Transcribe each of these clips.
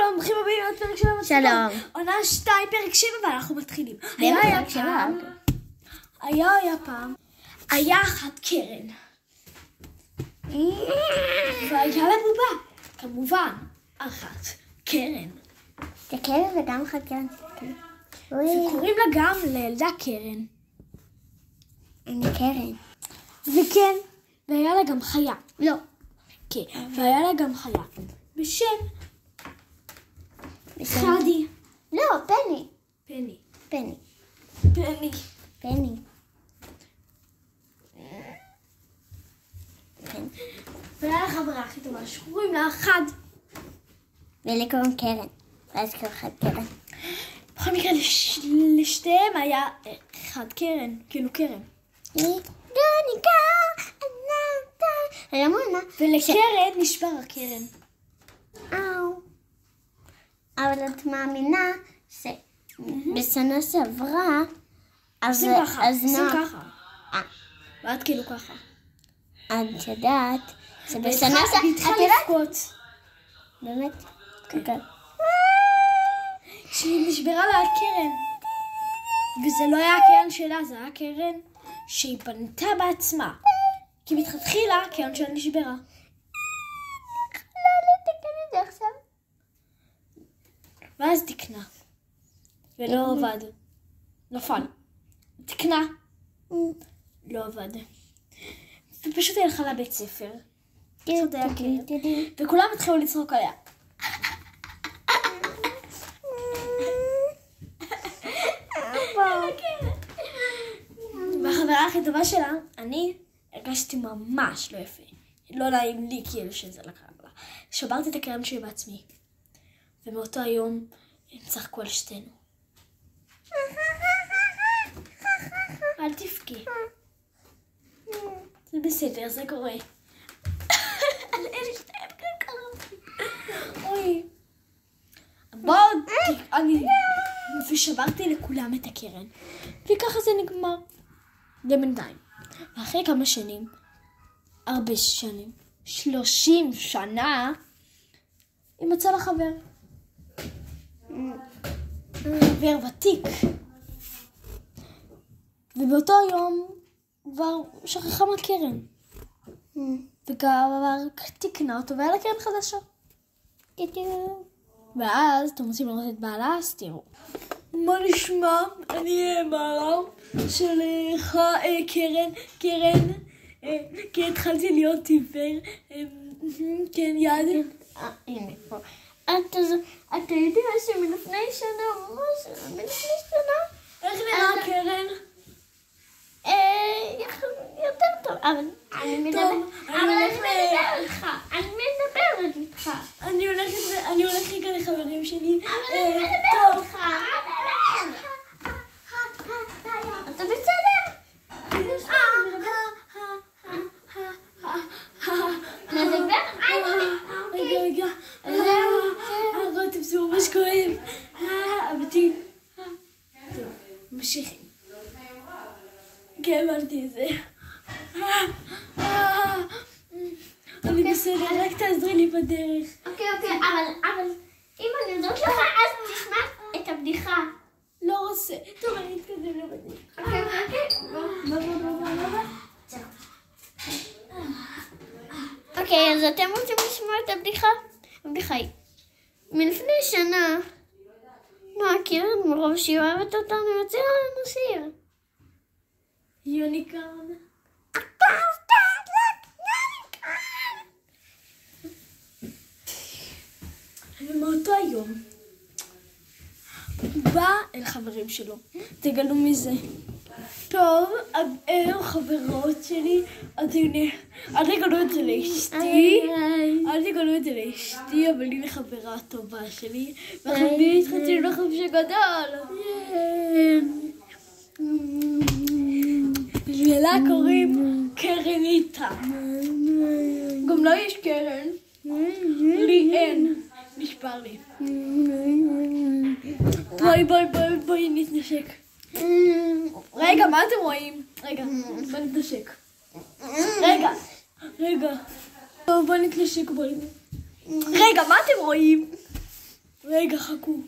שלום, ברוכים הבאים לעוד פרק של המצלמות. שלום. עונה 2, פרק 7, ואנחנו מתחילים. היה פעם, היה אחת קרן. והיה לה בובה, כמובן, אחת קרן. זה קרן וגם אחת קרן. וקוראים לה גם לילדה קרן. אני קרן. וכן, והיה לה גם חיה. לא. כן, והיה לה גם חיה. בשם חדי. לא, פני. פני. פני. פני. פני. והיה לה חברה הכי טובה, שקוראים לה חד. ולי קוראים קרן. ואז קוראים אחת קרן. בכל מקרה, לשתיהם היה אחד קרן, כאילו קרן. ולקרן נשבר הקרן. אבל את מאמינה שבשנה שעברה עושים ככה, עושים ככה. ואת כאילו ככה. את יודעת שבשנה שעברה התחילה לבכות. באמת? כן. שהיא נשברה לה הקרן. וזה לא היה הקרן שלה, זה היה הקרן שהיא פנתה בעצמה. כי מתחילה הקרן שלה נשברה. לא לתקן את זה עכשיו. ואז תקנה. ולא עובד. נפל. תקנה. לא עובד. ופשוט הלכה לבית ספר. וכולם התחילו לצחוק עליה. והחברה הכי טובה שלה, אני הרגשתי ממש לא יפה. לא נעים לי כאילו שזה לקרה לה. שברתי את הקרם שלי בעצמי. ומאותו היום הם צחקו על שתינו. אל תבכי. זה בסדר, זה קורה. על אלה שתיים כאן קרמתי. אוי. בואו, אני... ושברתי לכולם את הקרן. וככה זה נגמר. זה בינתיים. ואחרי כמה שנים, הרבה שנים, 30 שנה, היא מצאה לה חבר. חבר ותיק. ובאותו יום כבר שכחה מהקרן. וכבר תקנה אותו והיה לה קרן חדשה. ואז אתם רוצים לראות את בעלה, אז תראו. מה נשמע? אני בעלה של קרן, כי התחלתי להיות עיוור, כן, יד. הנה פה. אתה יודע שמלפני שנה, ממש מלפני שנה, איך נראה קרן? יותר טוב, אבל אני מדברת איתך, אני הולכת רגע לחברים שלי. אבל אני מדברת איתך, אתה בסדר? רגע. זה ממש כואב. אבתי. טוב, ממשיכים. כן, אמרתי את זה. אני בסדר, רק תעזרי לי בדרך. אוקיי, אבל אם אני עוזרת לך, אז תשמע את הבדיחה. לא רוצה. טוב, אני אתקדם לבדרך. אוקיי, אז אתם רוצים לשמוע את הבדיחה? הבדיחה היא. מלפני שנה, קרן מרוב שהיא אוהבת אותנו, יוצאה לנו שיר. יוניקרן. ומאותו היום הוא בא אל חברים שלו. תגלו מזה. טוב, הם חברות שלי. אל תגלו את זה לאשתי. אבל היא חברה טובה שלי. וחבית חצי לחבש גדול. ולה קוראים קרניתה. גם לא יש קרן. לי אין. נשבר לי. בואי נתנשק. רגע, מה אתם רואים? רגע, בוא נתנשק. רגע. בוא נתנשק. רגע, מה אתם רואים? רגע, חכו.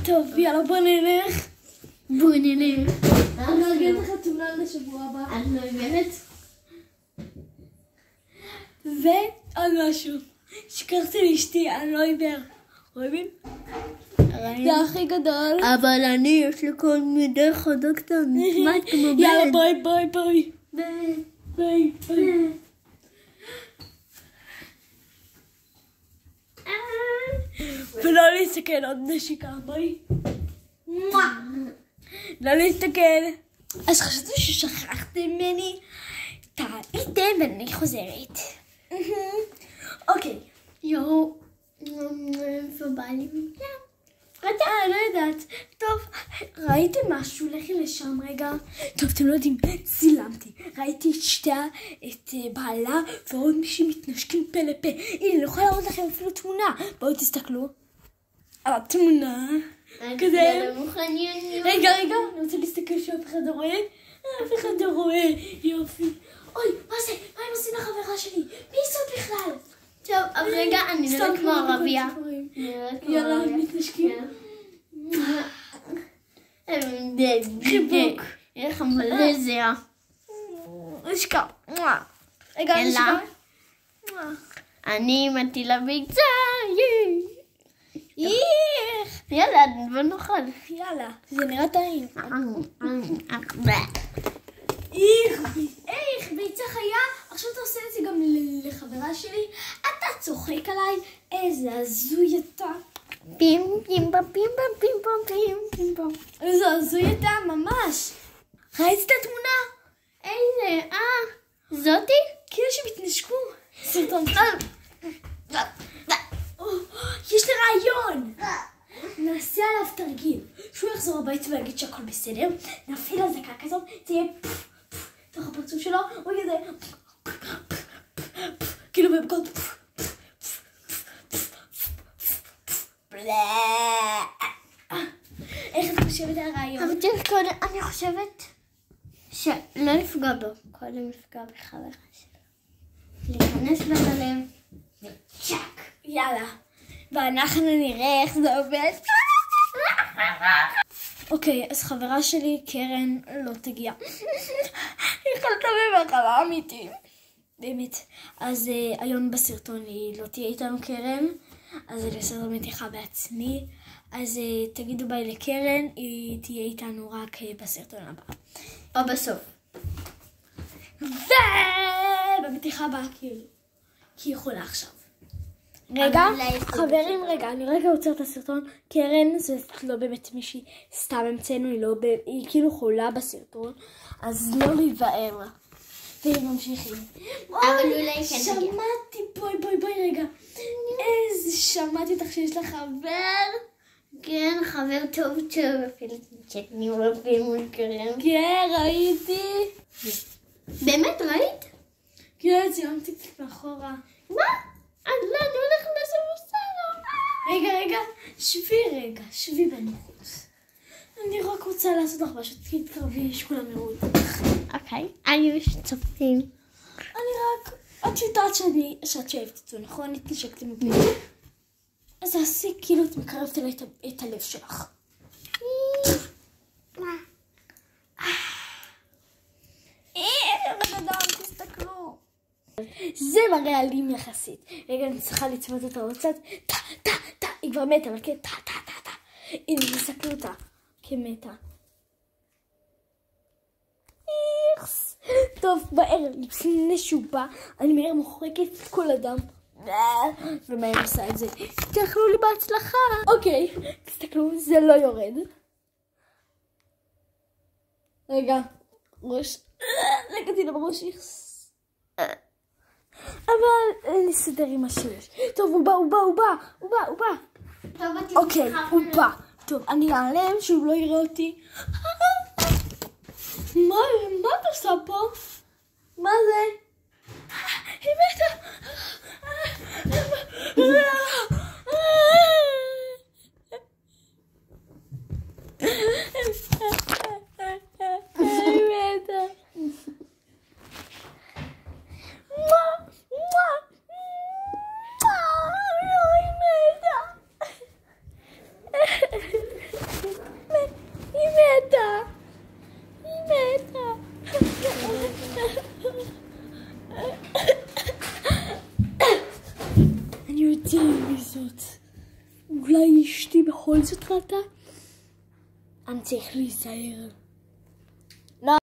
טוב, יאללה, בוא נלך. אני אגיד לך תמונה לשבוע הבא. את לא הבנת? ועוד משהו. שכחתי לאשתי, אני לא עיוור. רואים? זה הכי גדול. אבל אני, יש לי כל מידי חדה קטנית. מה את כמו בן? יאללה, ביי ביי ביי. ביי ביי. ולא להסתכל עוד נשיקה, ביי. לא להסתכל. אז חשבתי ששכחתם ממני. טעיתם ואני חוזרת. אוקיי. יואו. איפה בא לי? לא יודעת. טוב, ראיתם משהו? לכי לשם רגע. טוב, אתם לא יודעים, צילמתי. ראיתי את שתיה, את בעלה, ועוד מישהי מתנשקים פה לפה. הנה, אני יכולה להראות לכם אפילו תמונה. בואו תסתכלו. על התמונה. כזה. רגע, אני רוצה להסתכל שאף אחד לא רואה. אף אחד לא רואה. יופי. אוי, מה זה? מה הם עושים לחברה שלי? מי זאת בכלל? טוב, אבל רגע, אני נראה כמו ערבייה. יאללה, מתנשקים. חיבוק. איך מלא זהה. נשקה. רגע, נשקה. אני מטילה ביצה. יאללה, בוא נאכל. יאללה, זה נראה טעים. איך, ביצה חיה? עכשיו אתה עושה את זה גם לחברה שלי? אתה צוחק עליי? איזה הזוי אתה. פים פים פם פים פם פים פם פים פים פם. איזה הזוי אתה, ממש. ראית את התמונה? איזה, זאתי? כאילו שמתנשקו. סרטון. יש לי רעיון. נעשה עליו תרגיל. שהוא יחזור הביתה ויגיד שהכל בסדר. נפעיל הזקה כזאת, זה יהיה תוך הפרצוף שלו, הוא יהיה כאילו במקום איך את חושבת על הרעיון? אבל תראי קודם, אני חושבת שלא נפגע בו, קודם נפגע בחברה שלו. להיכנס בלב וצ'אק. יאללה, ואנחנו נראה איך זה עובד. אוקיי, אז חברה שלי, קרן, לא תגיע. היא חלתה במחלה אמיתית. באמת. אז היום בסרטון היא לא תהיה איתנו קרן. אז אני עושה מתיחה בעצמי. אז תגידו ביי לקרן, היא תהיה איתנו רק בסרטון הבא. או בסוף. ובמתיחה הבאה כאילו. כי היא יכולה עכשיו. רגע, חברים, רגע, אני רגע עוצר את הסרטון. קרן זה לא באמת מישהי, סתם המצאנו, היא כאילו חולה בסרטון, אז לא להיבהר לה. וממשיכים. אבל אולי כן תגיע. שמעתי, בואי רגע. איזה שמעתי אותך שיש לך חבר. כן, חבר טוב, אפילו צ'טני רבים וקרן. כן, ראיתי. באמת ראית? כן, צילמתי קצת מאחורה. מה? אני הולך לעשות בסדר. רגע, שבי בניחוץ. אני רק רוצה לעשות לך משהו, תתקרבי, שכולם יראו אותך. אוקיי, היו שצופים. אני רק, את יודעת שאת שאהבת אותו, נכון? התנשקתם אותי. אז תעשי כאילו את מקרבת אליי את הלב שלך. תסתכלו. זה מראה אלים יחסית. רגע, אני צריכה לצפות את האוצת. טה, היא כבר מתה, אבל כן, טה. הנה, תסתכלו אותה. כמתה. איכס. טוב, בערב, לפני שהוא בא, אני מהר מוחקת את כל אדם. ומהר עושה את זה. תאכלו לי בהצלחה. אוקיי, תסתכלו, זה לא יורד. רגע, ראש. לגעתי לבראש, איכס. אבל נסדר עם השש. טוב, הוא בא. אוקיי, הוא בא. טוב, אני אעלם שהוא לא יראה אותי. מה את עושה פה? מה זה? היא מתה. היא מי זאת? אולי אשתי בכל זאת ראתה? אני צריך להיזהר.